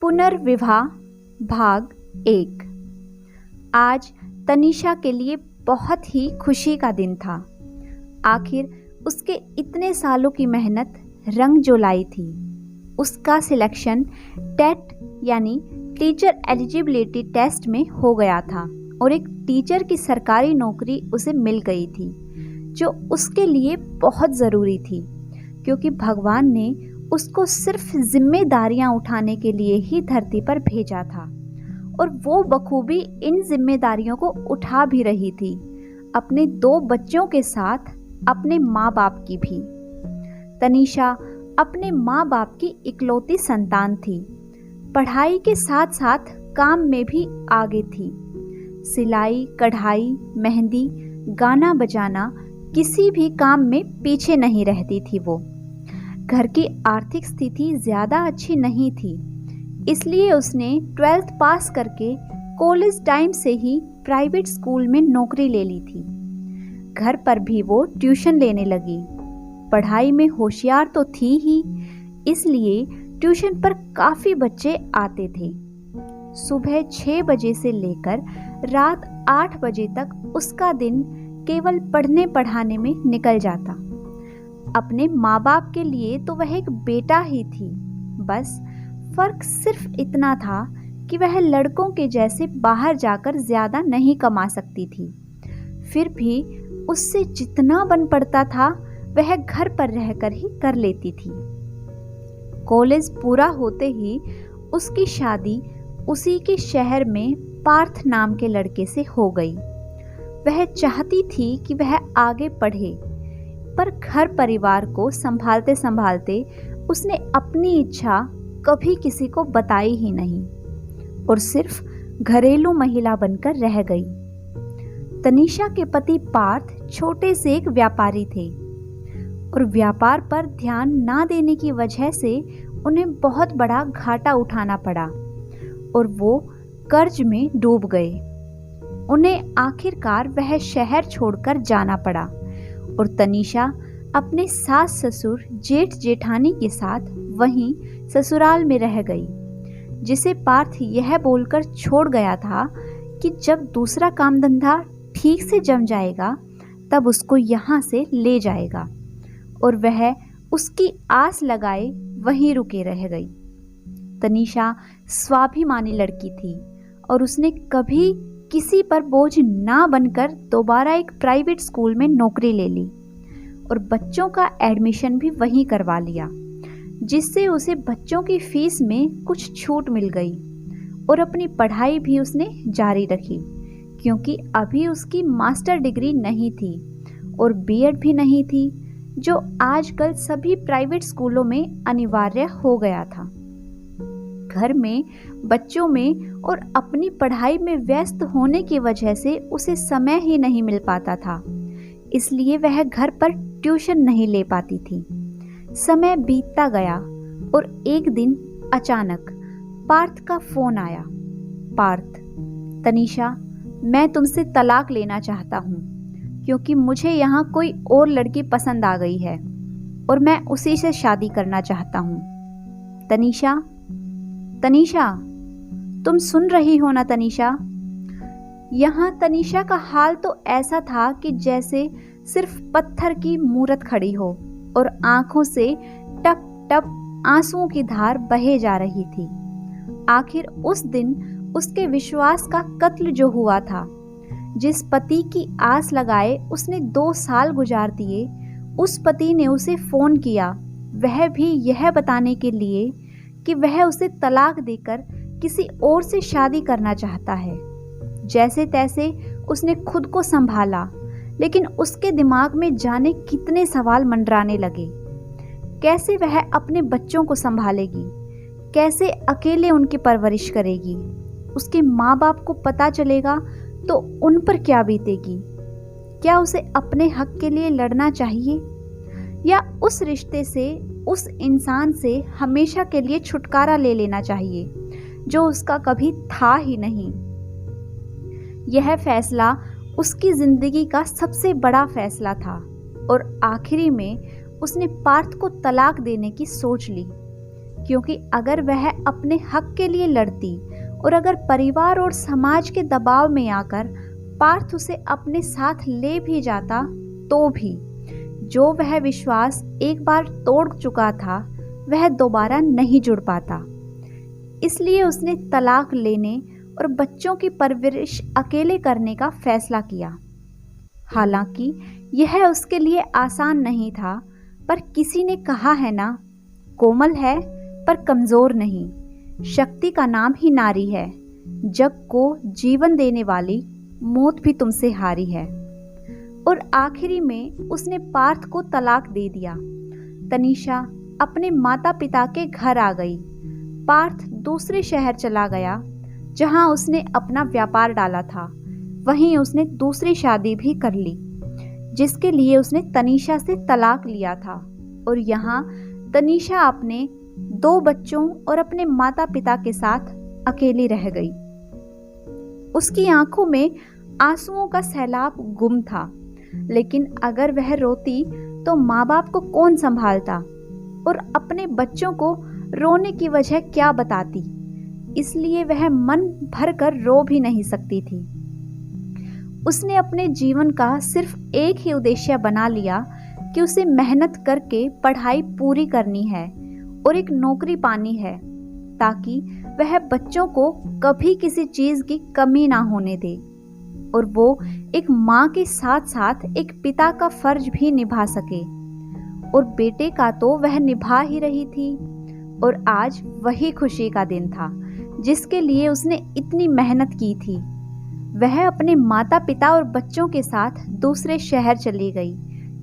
पुनर्विवाह भाग 1। आज तनीषा के लिए बहुत ही खुशी का दिन था। आखिर उसके इतने सालों की मेहनत रंग जो लाई थी। उसका सिलेक्शन टेट यानी टीचर एलिजिबिलिटी टेस्ट में हो गया था और एक टीचर की सरकारी नौकरी उसे मिल गई थी, जो उसके लिए बहुत ज़रूरी थी, क्योंकि भगवान ने उसको सिर्फ जिम्मेदारियां उठाने के लिए ही धरती पर भेजा था और वो बखूबी इन जिम्मेदारियों को उठा भी रही थी, अपने 2 बच्चों के साथ अपने माँ बाप की भी। तनीषा अपने माँ बाप की इकलौती संतान थी। पढ़ाई के साथ साथ काम में भी आगे थी। सिलाई, कढ़ाई, मेहंदी, गाना बजाना, किसी भी काम में पीछे नहीं रहती थी वो। घर की आर्थिक स्थिति ज़्यादा अच्छी नहीं थी, इसलिए उसने 12th पास करके कॉलेज टाइम से ही प्राइवेट स्कूल में नौकरी ले ली थी। घर पर भी वो ट्यूशन लेने लगी। पढ़ाई में होशियार तो थी ही, इसलिए ट्यूशन पर काफ़ी बच्चे आते थे। सुबह 6 बजे से लेकर रात 8 बजे तक उसका दिन केवल पढ़ने पढ़ाने में निकल जाता। अपने माँ बाप के लिए तो वह एक बेटा ही थी। बस फर्क सिर्फ इतना था कि वह लड़कों के जैसे बाहर जाकर ज़्यादा नहीं कमा सकती थी। फिर भी उससे जितना बन पड़ता था वह घर पर रहकर ही कर लेती थी। कॉलेज पूरा होते ही उसकी शादी उसी के शहर में पार्थ नाम के लड़के से हो गई। वह चाहती थी कि वह आगे पढ़े, पर घर परिवार को संभालते संभालते उसने अपनी इच्छा कभी किसी को बताई ही नहीं और सिर्फ घरेलू महिला बनकर रह गई। तनीषा के पति पार्थ छोटे से एक व्यापारी थे और व्यापार पर ध्यान ना देने की वजह से उन्हें बहुत बड़ा घाटा उठाना पड़ा और वो कर्ज में डूब गए। उन्हें आखिरकार वह शहर छोड़कर जाना पड़ा और तनीषा अपने सास ससुर जेठ जेठानी के साथ वहीं ससुराल में रह गई, जिसे पार्थ यह बोलकर छोड़ गया था कि जब दूसरा काम धंधा ठीक से जम जाएगा तब उसको यहाँ से ले जाएगा, और वह उसकी आस लगाए वहीं रुके रह गई। तनीषा स्वाभिमानी लड़की थी और उसने कभी किसी पर बोझ ना बनकर दोबारा एक प्राइवेट स्कूल में नौकरी ले ली और बच्चों का एडमिशन भी वहीं करवा लिया, जिससे उसे बच्चों की फीस में कुछ छूट मिल गई और अपनी पढ़ाई भी उसने जारी रखी, क्योंकि अभी उसकी मास्टर डिग्री नहीं थी और बीएड भी नहीं थी, जो आजकल सभी प्राइवेट स्कूलों में अनिवार्य हो गया था। घर में, बच्चों में और अपनी पढ़ाई में व्यस्त होने की वजह से उसे समय ही नहीं मिल पाता था, इसलिए वह घर पर ट्यूशन नहीं ले पाती थी। समय बीतता गया और एक दिन अचानक पार्थ का फोन आया। पार्थ, तनीषा, मैं तुमसे तलाक लेना चाहता हूँ, क्योंकि मुझे यहाँ कोई और लड़की पसंद आ गई है और मैं उसी से शादी करना चाहता हूँ। तनीषा, तनीषा, तुम सुन रही हो ना तनीषा? यहाँ तनीषा का हाल तो ऐसा था कि जैसे सिर्फ पत्थर की मूरत खड़ी हो और आंखों से टप टप आंसुओं की धार बहे जा रही थी। आखिर उस दिन उसके विश्वास का कत्ल जो हुआ था, जिस पति की आस लगाए उसने 2 साल गुजार दिए, उस पति ने उसे फोन किया, वह भी यह बताने के लिए कि वह उसे तलाक देकर किसी और से शादी करना चाहता है। जैसे तैसे उसने खुद को संभाला, लेकिन उसके दिमाग में जाने कितने सवाल मंडराने लगे। कैसे वह अपने बच्चों को संभालेगी? कैसे अकेले उनकी परवरिश करेगी? उसके माँ बाप को पता चलेगा तो उन पर क्या बीतेगी? क्या उसे अपने हक के लिए लड़ना चाहिए या उस रिश्ते से, उस इंसान से हमेशा के लिए छुटकारा ले लेना चाहिए जो उसका कभी था ही नहीं? यह फैसला उसकी जिंदगी का सबसे बड़ा फैसला था और आखिरी में उसने पार्थ को तलाक देने की सोच ली, क्योंकि अगर वह अपने हक के लिए लड़ती और अगर परिवार और समाज के दबाव में आकर पार्थ उसे अपने साथ ले भी जाता तो भी जो वह विश्वास एक बार तोड़ चुका था वह दोबारा नहीं जुड़ पाता। इसलिए उसने तलाक लेने और बच्चों की परवरिश अकेले करने का फैसला किया। हालांकि यह उसके लिए आसान नहीं था, पर किसी ने कहा है ना, कोमल है पर कमजोर नहीं, शक्ति का नाम ही नारी है, जग को जीवन देने वाली मौत भी तुमसे हारी है। और आखिरी में उसने पार्थ को तलाक दे दिया। तनीषा अपने माता पिता के घर आ गई। पार्थ दूसरे शहर चला गया जहां उसने अपना व्यापार डाला था। वहीं उसने दूसरी शादी भी कर ली जिसके लिए उसने तनीषा से तलाक लिया था। और यहाँ तनीषा अपने 2 बच्चों और अपने माता पिता के साथ अकेली रह गई। उसकी आंखों में आंसुओं का सैलाब गुम था, लेकिन अगर वह रोती तो माँ बाप को कौन संभालता और अपने बच्चों को रोने की वजह क्या बताती। इसलिए वह मन भर कर रो भी नहीं सकती थी। उसने अपने जीवन का सिर्फ एक ही उद्देश्य बना लिया कि उसे मेहनत करके पढ़ाई पूरी करनी है और एक नौकरी पानी है, ताकि वह बच्चों को कभी किसी चीज की कमी ना होने दे और वो एक माँ के साथ साथ एक पिता का फर्ज भी निभा सके। और बेटे का तो वह निभा ही रही थी। और आज वही खुशी का दिन था जिसके लिए उसने इतनी मेहनत की थी। वह अपने माता पिता और बच्चों के साथ दूसरे शहर चली गई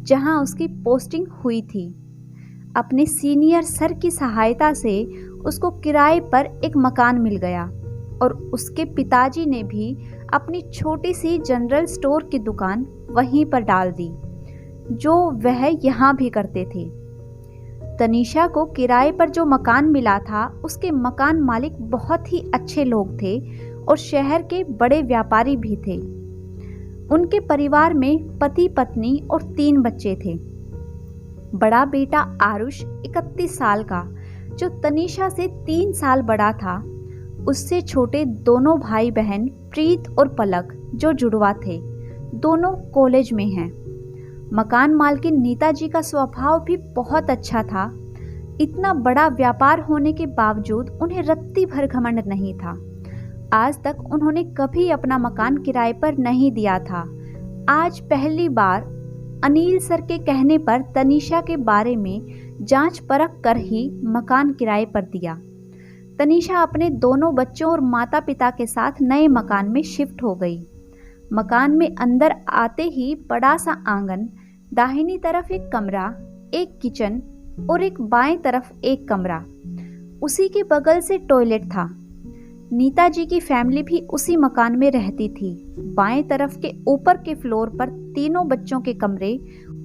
जहां उसकी पोस्टिंग हुई थी। अपने सीनियर सर की सहायता से उसको किराए पर एक मकान मिल गया और उसके पिताजी ने भी अपनी छोटी सी जनरल स्टोर की दुकान वहीं पर डाल दी, जो वह यहाँ भी करते थे। तनीषा को किराए पर जो मकान मिला था उसके मकान मालिक बहुत ही अच्छे लोग थे और शहर के बड़े व्यापारी भी थे। उनके परिवार में पति पत्नी और 3 बच्चे थे। बड़ा बेटा आरुष 31 साल का, जो तनीषा से 3 साल बड़ा था। उससे छोटे दोनों भाई बहन प्रीत और पलक, जो जुड़वा थे, दोनों कॉलेज में हैं। मकान मालकिन नीता जी का स्वभाव भी बहुत अच्छा था। इतना बड़ा व्यापार होने के बावजूद उन्हें रत्ती भर घमंड नहीं था। आज तक उन्होंने कभी अपना मकान किराए पर नहीं दिया था। आज पहली बार अनिल सर के कहने पर तनीषा के बारे में जांच परख कर ही मकान किराए पर दिया। तनीषा अपने दोनों बच्चों और माता पिता के साथ नए मकान में शिफ्ट हो गई। मकान में अंदर आते ही बड़ा सा आंगन, दाहिनी तरफ एक कमरा, एक किचन और एक बाएं तरफ एक कमरा। उसी के बगल से टॉयलेट था। नीता जी की फैमिली भी उसी मकान में रहती थी। बाएं तरफ के ऊपर के फ्लोर पर तीनों बच्चों के कमरे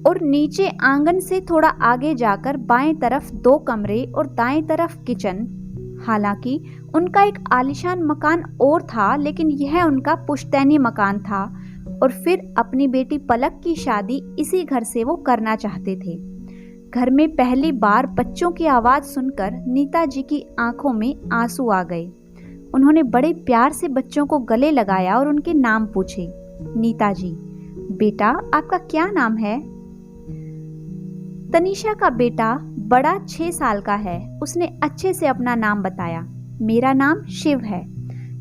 और नीचे आंगन से थोड़ा आगे जाकर बाएं तरफ 2 कमरे और दाएं तरफ किचन। हालांकि उनका एक आलीशान मकान और था, लेकिन यह उनका पुश्तैनी मकान था और फिर अपनी बेटी पलक की शादी इसी घर से वो करना चाहते थे। घर में पहली बार बच्चों की आवाज़ सुनकर नीता जी की आंखों में आंसू आ गए। उन्होंने बड़े प्यार से बच्चों को गले लगाया और उनके नाम पूछे। नीता जी, बेटा आपका क्या नाम है? तनीषा का बेटा बड़ा 6 साल का है। उसने अच्छे से अपना नाम बताया। मेरा नाम शिव है।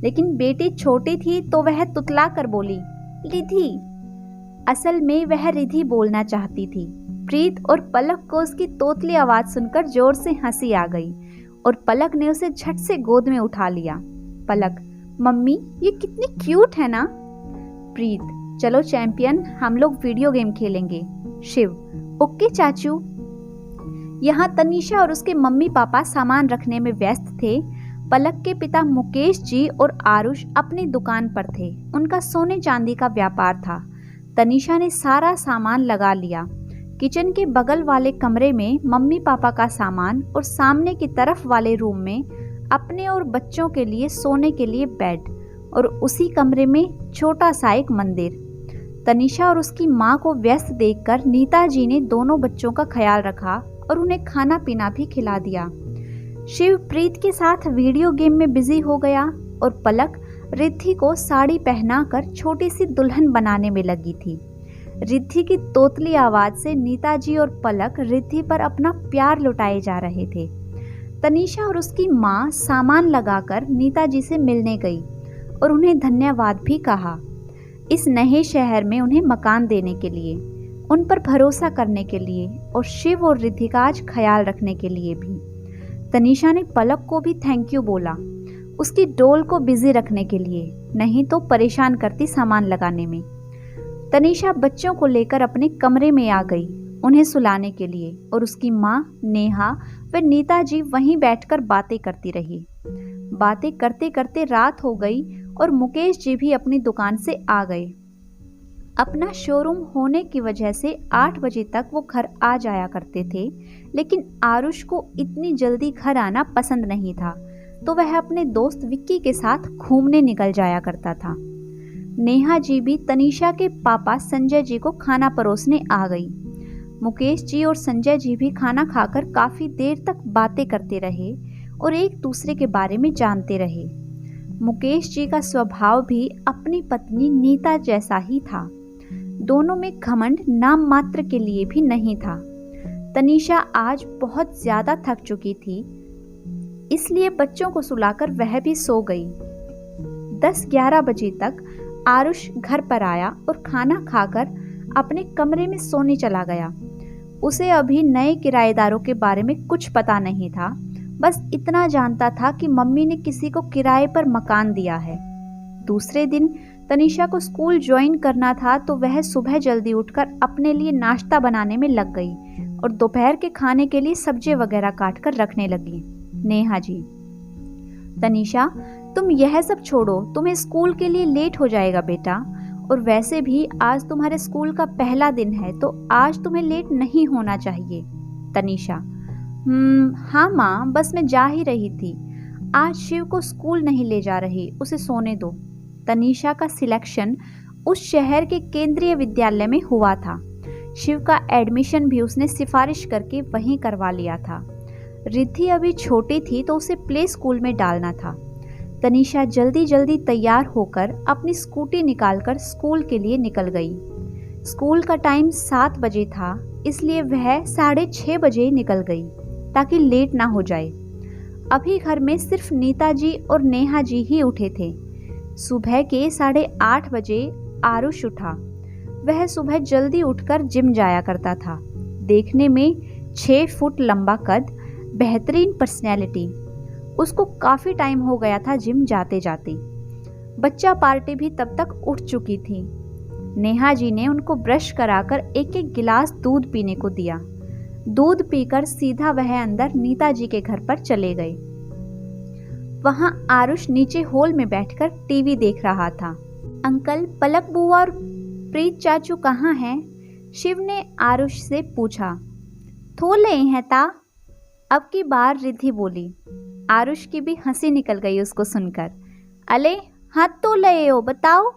लेकिन बेटी छोटी थी तो वह तुतला कर बोली, रिधि। असल में वह रिधि बोलना चाहती थी। प्रीत और पलक को उसकी तोतली आवाज सुनकर जोर से हंसी आ गई और पलक ने उसे झट से गोद में उठा लिया। पलक, मम्मी ये कितनी क्यूट है ना। प्रीत, चलो चैंपियन, हम लोग वीडियो गेम खेलेंगे। शिव, ओके चाचू। यहाँ तनीषा और उसके मम्मी पापा सामान रखने में व्यस्त थे। पलक के पिता मुकेश जी और आरुष अपनी दुकान पर थे। उनका सोने चांदी का व्यापार था। तनीषा ने सारा सामान लगा लिया। किचन के बगल वाले कमरे में मम्मी पापा का सामान और सामने की तरफ वाले रूम में अपने और बच्चों के लिए सोने के लिए बेड और उसी कमरे में छोटा सा एक मंदिर। तनीषा और उसकी माँ को व्यस्त देखकर नीता जी ने दोनों बच्चों का ख्याल रखा और उन्हें खाना पीना भी खिला दिया। शिव प्रीत के साथ वीडियो गेम में बिजी हो गया और पलक रिद्धि को साड़ी पहनाकर छोटी सी दुल्हन बनाने में लगी थी। रिद्धि की तोतली आवाज से नीताजी और पलक रिद्धि पर अपना प्यार लुटाए जा रहे थे। तनीषा और उसकी माँ सामान लगाकर नीताजी से मिलने गई और उन्हें धन्यवाद भी कहा, इस नए शहर में उन्हें मकान देने के लिए, उन पर भरोसा करने के लिए और शिव और रिद्धि का आज ख्याल रखने के लिए भी। तनीषा ने पलक को भी थैंक यू बोला, उसकी डोल को बिजी रखने के लिए, नहीं तो परेशान करती सामान लगाने में। तनीषा बच्चों को लेकर अपने कमरे में आ गई उन्हें सुलाने के लिए और उसकी माँ नेहा व नीताजी वहीं बैठकर बातें करती रही। बातें करते करते रात हो गई और मुकेश जी भी अपनी दुकान से आ गए। अपना शोरूम होने की वजह से 8 बजे तक वो घर आ जाया करते थे, लेकिन आरुष को इतनी जल्दी घर आना पसंद नहीं था, तो वह अपने दोस्त विक्की के साथ घूमने निकल जाया करता था। नेहा जी भी तनीषा के पापा संजय जी को खाना परोसने आ गई। मुकेश जी और संजय जी भी खाना खाकर काफी देर तक बातें करते रहे और एक दूसरे के बारे में जानते रहे। मुकेश जी का स्वभाव भी अपनी पत्नी नीता जैसा ही था। दोनों में घमंड नाम मात्र के लिए भी नहीं था। तनीषा आज बहुत ज्यादा थक चुकी थी, इसलिए बच्चों को सुलाकर वह भी सो गई। 10-11 बजे तक आरुष घर पर आया और खाना खाकर अपने कमरे में सोने चला गया। उसे अभी नए किराएदारों के बारे में कुछ पता नहीं था, बस इतना जानता था कि मम्मी ने किसी को किराए पर मकान दिया है। दूसरे दिन तनीषा को स्कूल ज्वाइन करना था, तो वह सुबह जल्दी उठकर अपने लिए नाश्ता बनाने में लग गई और दोपहर के खाने के लिए सब्जी वगैरह काट कर रखने लगी। नेहा जी, तनीषा तुम यह सब छोड़ो, तुम्हें स्कूल के लिए लेट हो जाएगा बेटा, और वैसे भी आज तुम्हारे स्कूल का पहला दिन है, तो आज तुम्हें लेट नहीं होना चाहिए। तनीषा, हाँ माँ, बस मैं जा ही रही थी। आज शिव को स्कूल नहीं ले जा रही, उसे सोने दो। तनीषा का सिलेक्शन उस शहर के केंद्रीय विद्यालय में हुआ था। शिव का एडमिशन भी उसने सिफारिश करके वहीं करवा लिया था। रिद्धि अभी छोटी थी, तो उसे प्ले स्कूल में डालना था। तनीषा जल्दी जल्दी तैयार होकर अपनी स्कूटी निकालकर स्कूल के लिए निकल गई। स्कूल का टाइम 7 बजे था, इसलिए वह 6:30 बजे निकल गई ताकि लेट ना हो जाए। अभी घर में सिर्फ नीताजी और नेहा जी ही उठे थे। सुबह के 8:30 बजे आरुष उठा। वह सुबह जल्दी उठकर जिम जाया करता था। देखने में 6 फुट लंबा कद, बेहतरीन पर्सनैलिटी। उसको काफ़ी टाइम हो गया था जिम जाते जाते। बच्चा पार्टी भी तब तक उठ चुकी थी। नेहा जी ने उनको ब्रश कराकर एक एक गिलास दूध पीने को दिया। दूध पीकर सीधा वह अंदर नीता जी के घर पर चले गए। वहां आरुष नीचे हॉल में बैठकर टीवी देख रहा था। अंकल, पलक बुआ और प्रीत चाचू कहाँ हैं? शिव ने आरुष से पूछा। थोले हैं ता, अब की बार रिद्धि बोली। आरुष की भी हंसी निकल गई उसको सुनकर। अले हाथ तो ले हो, बताओ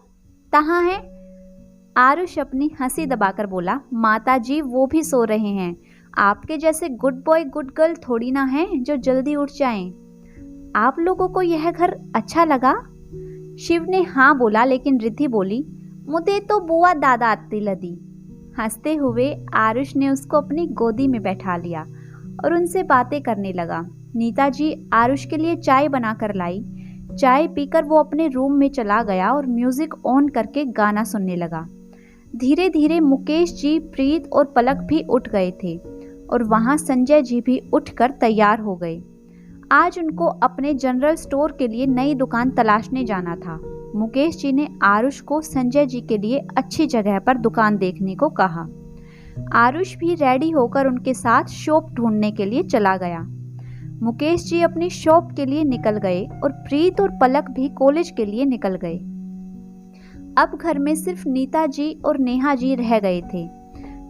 कहाँ है? आरुष अपनी हंसी दबाकर बोला, माता जी वो भी सो रहे हैं। आपके जैसे गुड बॉय गुड गर्ल थोड़ी ना है जो जल्दी उठ जाएं। आप लोगों को यह घर अच्छा लगा? शिव ने हाँ बोला, लेकिन रिद्धि बोली, मुझे तो बुआ दादा आती लदी। हंसते हुए आरुष ने उसको अपनी गोदी में बैठा लिया और उनसे बातें करने लगा। नीताजी आरुष के लिए चाय बनाकर लाई। चाय पीकर वो अपने रूम में चला गया और म्यूजिक ऑन करके गाना सुनने लगा। धीरे धीरे मुकेश जी, प्रीत और पलक भी उठ गए थे और वहाँ संजय जी भी उठकर तैयार हो गए। आज उनको अपने जनरल स्टोर के लिए नई दुकान तलाशने जाना था। मुकेश जी ने आरुष को संजय जी के लिए अच्छी जगह पर दुकान देखने को कहा। आरुष भी रेडी होकर उनके साथ शॉप ढूंढने के लिए चला गया। मुकेश जी अपनी शॉप के लिए निकल गए और प्रीत और पलक भी कॉलेज के लिए निकल गए। अब घर में सिर्फ नीता जी और नेहा जी रह गए थे।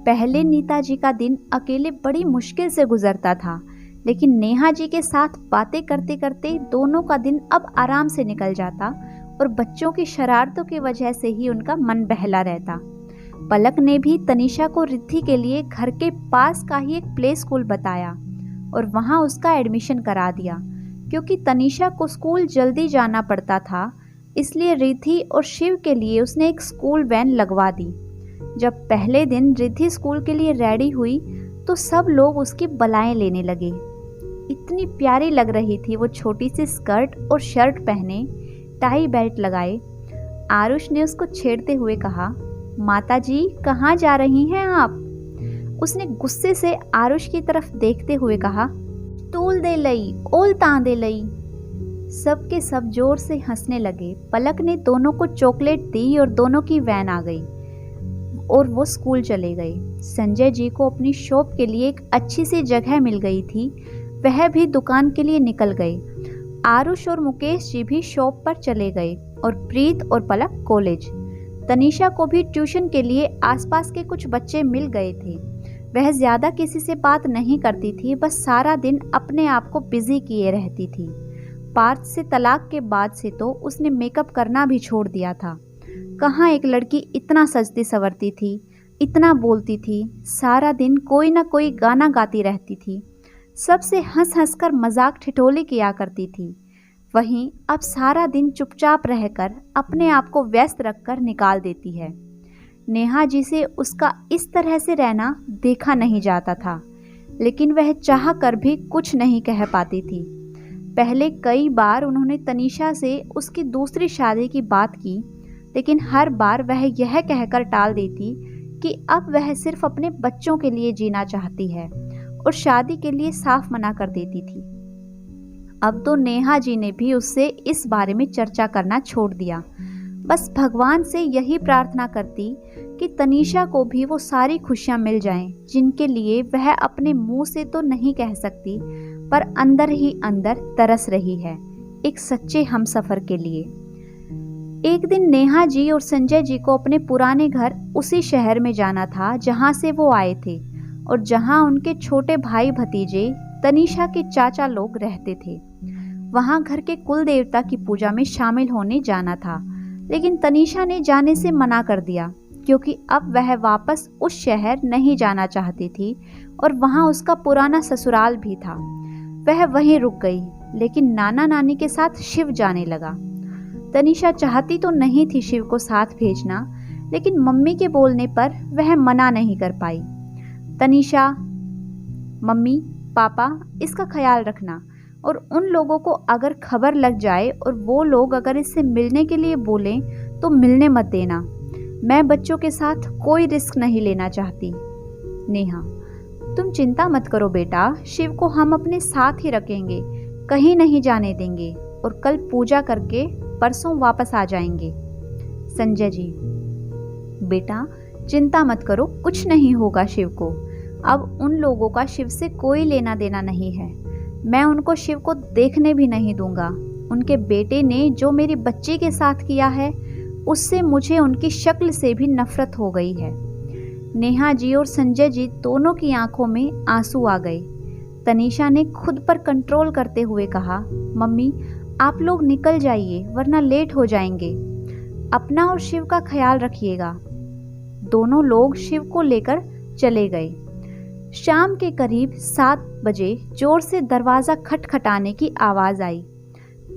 पहले नीता जी का दिन अकेले बड़ी मुश्किल से गुजरता था, लेकिन नेहा जी के साथ बातें करते करते दोनों का दिन अब आराम से निकल जाता और बच्चों की शरारतों की वजह से ही उनका मन बहला रहता। पलक ने भी तनीषा को रिद्धि के लिए घर के पास का ही एक प्ले स्कूल बताया। और वहाँ उसका एडमिशन करा दिया। क्योंकि तनीषा को स्कूल जल्दी जाना पड़ता था, इसलिए रिद्धि और शिव के लिए उसने एक स्कूल वैन लगवा दी। जब पहले दिन रिद्धि स्कूल के लिए रेडी हुई तो सब लोग उसकी बलाएं लेने लगे। इतनी प्यारी लग रही थी वो, छोटी सी स्कर्ट और शर्ट पहने, टाई बेल्ट लगाए। आरुष ने उसको छेड़ते हुए कहा, माताजी कहाँ जा रही हैं आप? उसने गुस्से से आरुष की तरफ देखते हुए कहा, स्टूल दे लई, ओल तां दे लई। सब के सब जोर से हंसने लगे। पलक ने दोनों को चॉकलेट दी और दोनों की वैन आ गई और वो स्कूल चले गए। संजय जी को अपनी शॉप के लिए एक अच्छी सी जगह मिल गई थी, वह भी दुकान के लिए निकल गए। आरुष और मुकेश जी भी शॉप पर चले गए और प्रीत और पलक कॉलेज। तनीषा को भी ट्यूशन के लिए आसपास के कुछ बच्चे मिल गए थे। वह ज़्यादा किसी से बात नहीं करती थी, बस सारा दिन अपने आप को बिजी किए रहती थी। पार्थ से तलाक के बाद से तो उसने मेकअप करना भी छोड़ दिया था। कहाँ एक लड़की इतना सजती संवरती थी, इतना बोलती थी, सारा दिन कोई ना कोई गाना गाती रहती थी, सबसे हंस हंस कर मजाक ठिठोली किया करती थी। वहीं अब सारा दिन चुपचाप रहकर अपने आप को व्यस्त रखकर निकाल देती है। नेहा जी से उसका इस तरह से रहना देखा नहीं जाता था, लेकिन वह चाह कर भी कुछ नहीं कह पाती थी। पहले कई बार उन्होंने तनीषा से उसकी दूसरी शादी की बात की, लेकिन हर बार वह यह कहकर टाल देती कि अब वह सिर्फ अपने बच्चों के लिए जीना चाहती है और शादी के लिए साफ मना कर देती थी। अब तो नेहा जी ने भी उससे इस बारे में चर्चा करना छोड़ दिया। बस भगवान से यही प्रार्थना करती कि तनीषा को भी वो सारी खुशियां मिल जाएं जिनके लिए वह अपने मुंह से तो नहीं कह सकती, पर अंदर ही अंदर तरस रही है, एक सच्चे हमसफर के लिए। एक दिन नेहा जी और संजय जी को अपने पुराने घर उसी शहर में जाना था जहां से वो आए थे और जहां उनके छोटे भाई भतीजे तनीषा के चाचा लोग रहते थे। वहां घर के कुल देवता की पूजा में शामिल होने जाना था, लेकिन तनीषा ने जाने से मना कर दिया क्योंकि अब वह वापस उस शहर नहीं जाना चाहती थी और वहां उसका पुराना ससुराल भी था। वह वहीं रुक गई, लेकिन नाना नानी के साथ शिव जाने लगा। तनीषा चाहती तो नहीं थी शिव को साथ भेजना, लेकिन मम्मी के बोलने पर वह मना नहीं कर पाई। तनीषा, मम्मी पापा इसका ख्याल रखना, और उन लोगों को अगर खबर लग जाए और वो लोग अगर इससे मिलने के लिए बोलें तो मिलने मत देना। मैं बच्चों के साथ कोई रिस्क नहीं लेना चाहती। नेहा, तुम चिंता मत करो बेटा, शिव को हम अपने साथ ही रखेंगे, कहीं नहीं जाने देंगे और कल पूजा करके परसों वापस आ जाएंगे। संजय जी, बेटा चिंता मत करो, कुछ नहीं होगा शिव को। अब उन लोगों का शिव से कोई लेना देना नहीं है। मैं उनको शिव को देखने भी नहीं दूंगा। उनके बेटे ने जो मेरी बच्ची के साथ किया है, उससे मुझे उनकी शक्ल से भी नफरत हो गई है। नेहा जी और संजय जी दोनों की आंखों में आंसू आ गए। तनीषा ने खुद पर कंट्रोल करते हुए कहा, मम्मी आप लोग निकल जाइए वरना लेट हो जाएंगे। अपना और शिव का ख्याल रखिएगा। दोनों लोग शिव को लेकर चले गए। शाम के करीब 7 बजे जोर से दरवाज़ा खटखटाने की आवाज़ आई।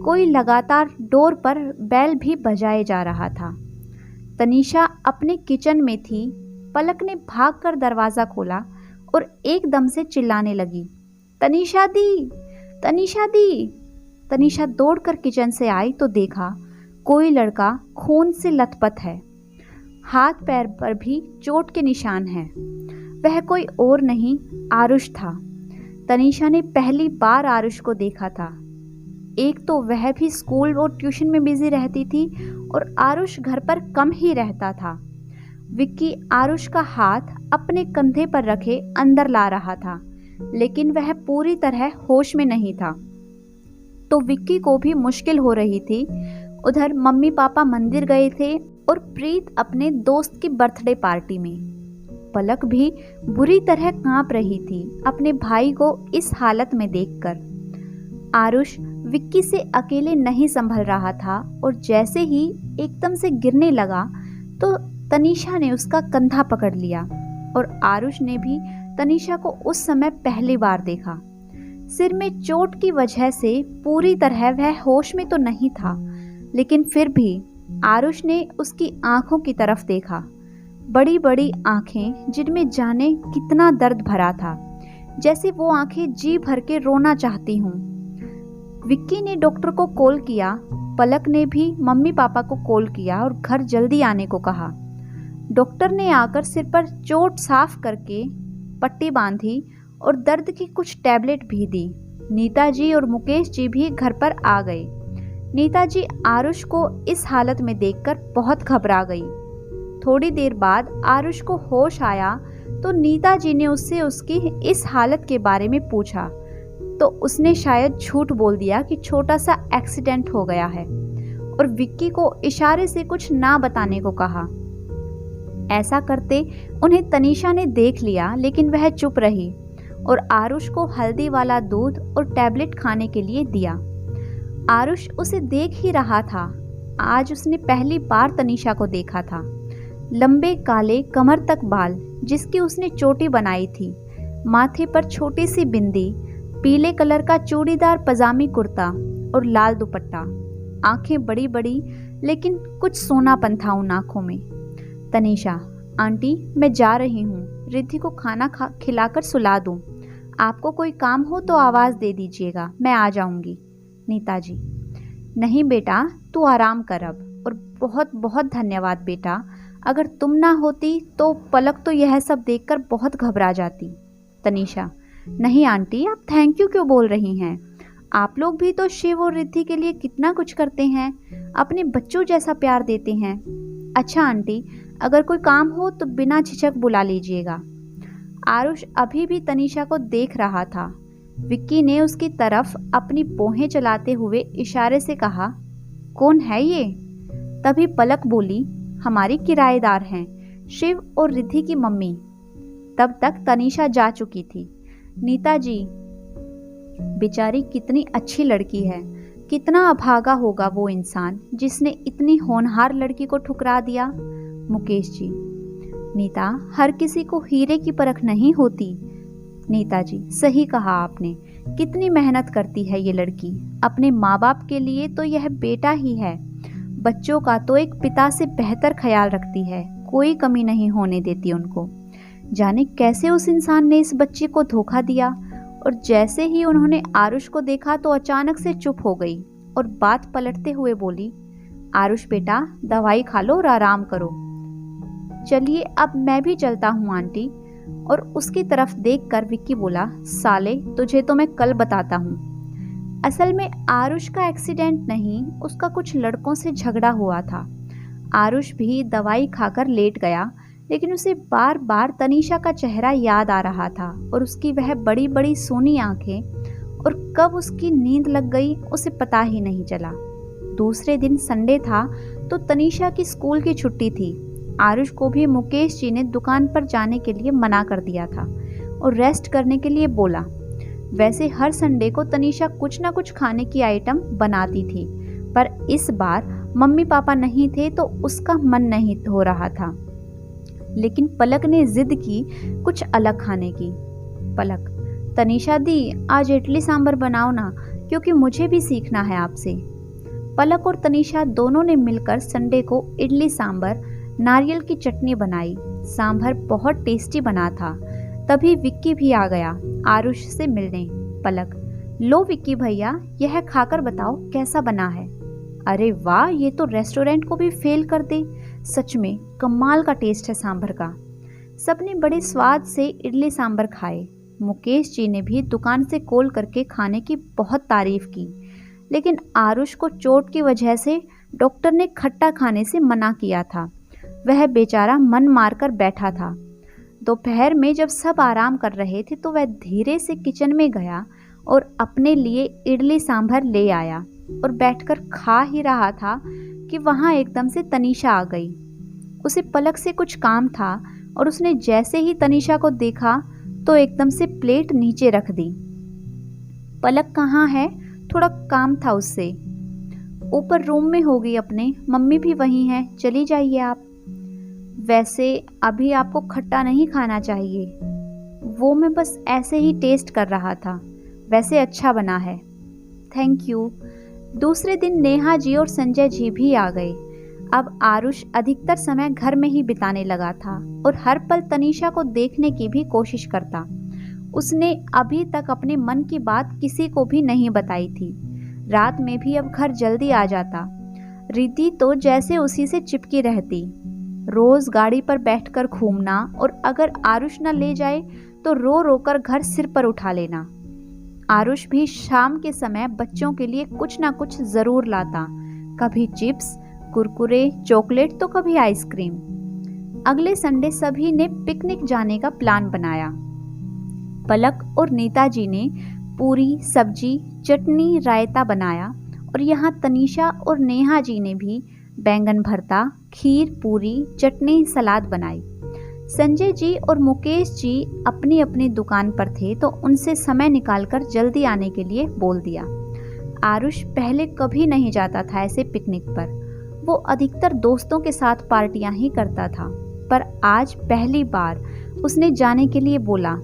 कोई लगातार डोर पर बेल भी बजाए जा रहा था। तनीषा अपने किचन में थी। पलक ने भागकर दरवाज़ा खोला और एकदम से चिल्लाने लगी, तनीषा दी, तनीषा दी। तनीषा दौड़कर किचन से आई तो देखा कोई लड़का खून से लथपथ है, हाथ पैर पर भी चोट के निशान हैं। वह कोई और नहीं, आरुष था। तनीषा ने पहली बार आरुष को देखा था। एक तो वह भी स्कूल और ट्यूशन में बिजी रहती थी और आरुष घर पर कम ही रहता था। विक्की आरुष का हाथ अपने कंधे पर रखे अंदर ला रहा था, लेकिन वह पूरी तरह होश में नहीं था, तो विक्की को भी मुश्किल हो रही थी। उधर मम्मी पापा मंदिर गए थे और प्रीत अपने दोस्त की बर्थडे पार्टी में। पलक भी बुरी तरह कांप रही थी अपने भाई को इस हालत में देखकर। आरुष विक्की से अकेले नहीं संभल रहा था और जैसे ही एकदम से गिरने लगा तो तनीषा ने उसका कंधा पकड़ लिया और आरुष ने भी तनीषा को उस समय पहली बार देखा। सिर में चोट की वजह से पूरी तरह वह होश में तो नहीं था, लेकिन फिर भी आरुष ने उसकी आंखों की तरफ देखा। बड़ी बड़ी आंखें जिनमें जाने कितना दर्द भरा था, जैसे वो आंखें जी भर के रोना चाहती हूँ। विक्की ने डॉक्टर को कॉल किया, पलक ने भी मम्मी पापा को कॉल किया और घर जल्दी आने को कहा। डॉक्टर ने आकर सिर पर चोट साफ करके पट्टी बांधी और दर्द की कुछ टैबलेट भी दी। नीता जी और मुकेश जी भी घर पर आ गए। नीता जी आरुष को इस हालत में देखकर बहुत घबरा गई। थोड़ी देर बाद आरुष को होश आया तो नीता जी ने उससे उसकी इस हालत के बारे में पूछा, तो उसने शायद झूठ बोल दिया कि छोटा सा एक्सीडेंट हो गया है और विक्की को इशारे से कुछ ना बताने को कहा। ऐसा करते उन्हें तनीषा ने देख लिया, लेकिन वह चुप रही और आरुष को हल्दी वाला दूध और टैबलेट खाने के लिए दिया। आरुष उसे देख ही रहा था। आज उसने पहली बार तनीषा को देखा था। लंबे काले कमर तक बाल जिसकी उसने चोटी बनाई थी, माथे पर छोटी सी बिंदी, पीले कलर का चूड़ीदार पजामी कुर्ता और लाल दुपट्टा, आंखें बड़ी बड़ी लेकिन कुछ सोनापन था उन आंखों में। तनीषा, आंटी मैं जा रही हूँ, रिद्धि को खाना खिलाकर सुला दूँ। आपको कोई काम हो तो आवाज़ दे दीजिएगा, मैं आ जाऊँगी। नीता जी, नहीं बेटा, तू आराम कर अब, और बहुत बहुत धन्यवाद बेटा, अगर तुम ना होती तो पलक तो यह सब देखकर बहुत घबरा जाती। तनीषा, नहीं आंटी, आप थैंक यू क्यों बोल रही हैं? आप लोग भी तो शिव और रिद्धि के लिए कितना कुछ करते हैं, अपने बच्चों जैसा प्यार देते हैं। अच्छा आंटी, अगर कोई काम हो तो बिना झिझक बुला लीजिएगा। आरुष अभी भी तनीषा को देख रहा था। विक्की ने उसकी तरफ अपनी पोहें चलाते हुए इशारे से कहा, कौन है ये? तभी पलक बोली, हमारी किराएदार हैं, शिव और रिद्धि की मम्मी। तब तक तनीषा जा चुकी थी। नीता जी, बेचारी कितनी अच्छी लड़की है, कितना अभागा होगा वो इंसान जिसने इतनी होनहार लड़की को ठुकरा दिया। मुकेश जी, नीता, हर किसी को हीरे की परख नहीं होती। नीता जी, सही कहा आपने, कितनी मेहनत करती है ये लड़की, अपने माँ बाप के लिए तो यह बेटा ही है, बच्चों का तो एक पिता से बेहतर ख्याल रखती है, कोई कमी नहीं होने देती उनको। जाने कैसे उस इंसान ने इस बच्ची को धोखा दिया। और जैसे ही उन्होंने आरुष को देखा तो अचानक से चुप हो गई और बात पलटते हुए बोली, आरुष बेटा, दवाई खा लो और आराम करो। चलिए अब मैं भी चलता हूँ आंटी। और उसकी तरफ देखकर विक्की बोला, साले, तुझे तो मैं कल बताता हूँ। असल में आरुष का एक्सीडेंट नहीं, उसका कुछ लड़कों से झगड़ा हुआ था। आरुष भी दवाई खाकर लेट गया, लेकिन उसे बार बार तनीषा का चेहरा याद आ रहा था और उसकी वह बड़ी बड़ी सोनी आंखें, और कब उसकी नींद लग गई उसे पता ही नहीं चला। दूसरे दिन संडे था तो तनीषा की स्कूल की छुट्टी थी। आरुष को भी मुकेश जी ने दुकान पर जाने के लिए मना कर दिया था और रेस्ट करने के लिए बोला। वैसे हर संडे को तनीषा कुछ ना कुछ खाने की आइटम बनाती थी, पर इस बार मम्मी पापा नहीं थे तो उसका मन नहीं हो रहा था। लेकिन पलक ने जिद की कुछ अलग खाने की। पलक, तनीषा दी, आज इडली सांभर बनाओ ना, क्योंकि मुझे भी सीखना है आपसे। पलक और तनीषा दोनों ने मिलकर संडे को इडली सांभर, नारियल की चटनी बनाई। सांभर बहुत टेस्टी बना था। तभी विक्की भी आ गया आरुष से मिलने। पलक, लो विक्की भैया, यह खाकर बताओ कैसा बना है। अरे वाह, ये तो रेस्टोरेंट को भी फेल कर दे, सच में कमाल का टेस्ट है सांभर का। सबने बड़े स्वाद से इडली सांभर खाए। मुकेश जी ने भी दुकान से कॉल करके खाने की बहुत तारीफ की, लेकिन आरुष को चोट की वजह से डॉक्टर ने खट्टा खाने से मना किया था। वह बेचारा मन मारकर बैठा था। दोपहर में जब सब आराम कर रहे थे तो वह धीरे से किचन में गया और अपने लिए इडली सांभर ले आया और बैठकर खा ही रहा था कि वहाँ एकदम से तनीषा आ गई। उसे पलक से कुछ काम था और उसने जैसे ही तनीषा को देखा तो एकदम से प्लेट नीचे रख दी। पलक कहाँ है? थोड़ा काम था उससे। ऊपर रूम में होगी अपने, मम्मी भी वहीं है, चली जाइए आप। वैसे अभी आपको खट्टा नहीं खाना चाहिए, वो मैं बस ऐसे ही टेस्ट कर रहा था। वैसे अच्छा बना है। Thank you. दूसरे दिन नेहा जी और संजय जी भी आ गए। अब आरुष अधिकतर समय घर में ही बिताने लगा था और हर पल तनीषा को देखने की भी कोशिश करता। उसने अभी तक अपने मन की बात किसी को भी नहीं बताई थी। रात में भी अब घर जल्दी आ जाता। रिद्धि तो जैसे उसी से चिपकी रहती। रोज गाड़ी पर बैठकर घूमना और अगर आरुष न ले जाए तो रो रो कर घर सिर पर उठा लेना। आरुष भी शाम के समय बच्चों के लिए कुछ ना कुछ जरूर लाता, कभी चिप्स, कुरकुरे, चॉकलेट तो कभी आइसक्रीम। अगले संडे सभी ने पिकनिक जाने का प्लान बनाया। पलक और नीताजी ने पूरी, सब्जी, चटनी, रायता बनाया और यहाँ तनीषा और नेहा जी ने भी बैंगन भरता, खीर, पूरी, चटनी, सलाद बनाई। संजय जी और मुकेश जी अपनी अपनी दुकान पर थे तो उनसे समय निकालकर जल्दी आने के लिए बोल दिया। आरुष पहले कभी नहीं जाता था ऐसे पिकनिक पर। वो अधिकतर दोस्तों के साथ पार्टियां ही करता था, पर आज पहली बार उसने जाने के लिए बोला।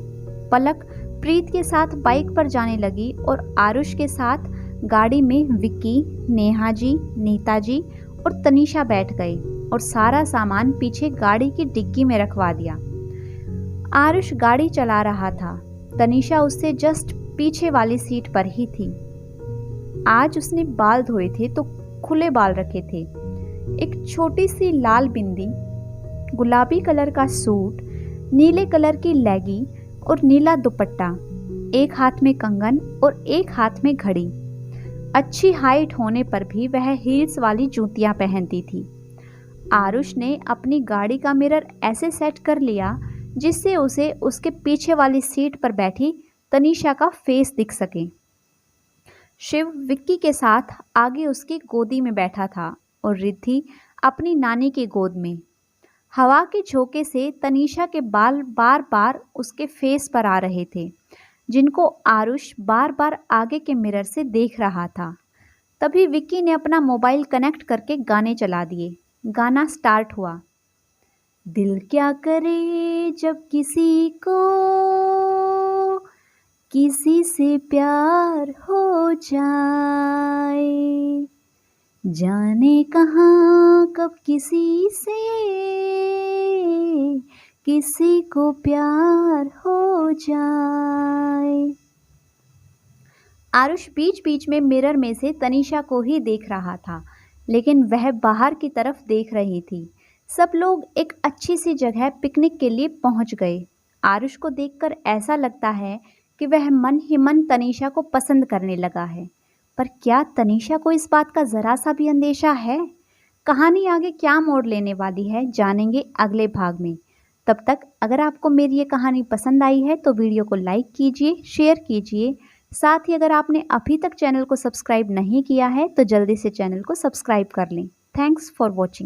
पलक प्रीत के साथ बाइक पर जाने लगी और आरुष के साथ गाड़ी में विक्की, नेहा जी, नीता जी और तनीषा बैठ गई और सारा सामान पीछे गाड़ी की डिग्गी में रखवा दिया। आरुष गाड़ी चला रहा था। तनीषा उससे जस्ट पीछे वाली सीट पर ही थी। आज उसने बाल धोए थे तो खुले बाल रखे थे। एक छोटी सी लाल बिंदी, गुलाबी कलर का सूट, नीले कलर की लेगी और नीला दुपट्टा, एक हाथ में कंगन और एक हाथ में घड़ी। अच्छी हाइट होने पर भी वह हील्स वाली जूतियां पहनती थी। आरुष ने अपनी गाड़ी का मिरर ऐसे सेट कर लिया जिससे उसे उसके पीछे वाली सीट पर बैठी तनीषा का फेस दिख सके। शिव विक्की के साथ आगे उसकी गोदी में बैठा था और रिद्धि अपनी नानी की गोद में। हवा के झोंके से तनीषा के बाल बार बार उसके फेस पर आ रहे थे, जिनको आरुष बार बार आगे के मिरर से देख रहा था। तभी विक्की ने अपना मोबाइल कनेक्ट करके गाने चला दिए। गाना स्टार्ट हुआ। दिल क्या करे जब किसी को किसी से प्यार हो जाए, जाने कहाँ कब किसी से किसी को प्यार हो जाए। आरुष बीच बीच में मिरर में से तनीषा को ही देख रहा था, लेकिन वह बाहर की तरफ देख रही थी। सब लोग एक अच्छी सी जगह पिकनिक के लिए पहुंच गए। आरुष को देखकर ऐसा लगता है कि वह मन ही मन तनीषा को पसंद करने लगा है। पर क्या तनीषा को इस बात का जरा सा भी अंदेशा है? कहानी आगे क्या मोड़ लेने वाली है जानेंगे अगले भाग में। तब तक अगर आपको मेरी ये कहानी पसंद आई है तो वीडियो को लाइक कीजिए, शेयर कीजिए। साथ ही अगर आपने अभी तक चैनल को सब्सक्राइब नहीं किया है तो जल्दी से चैनल को सब्सक्राइब कर लें। Thanks for watching.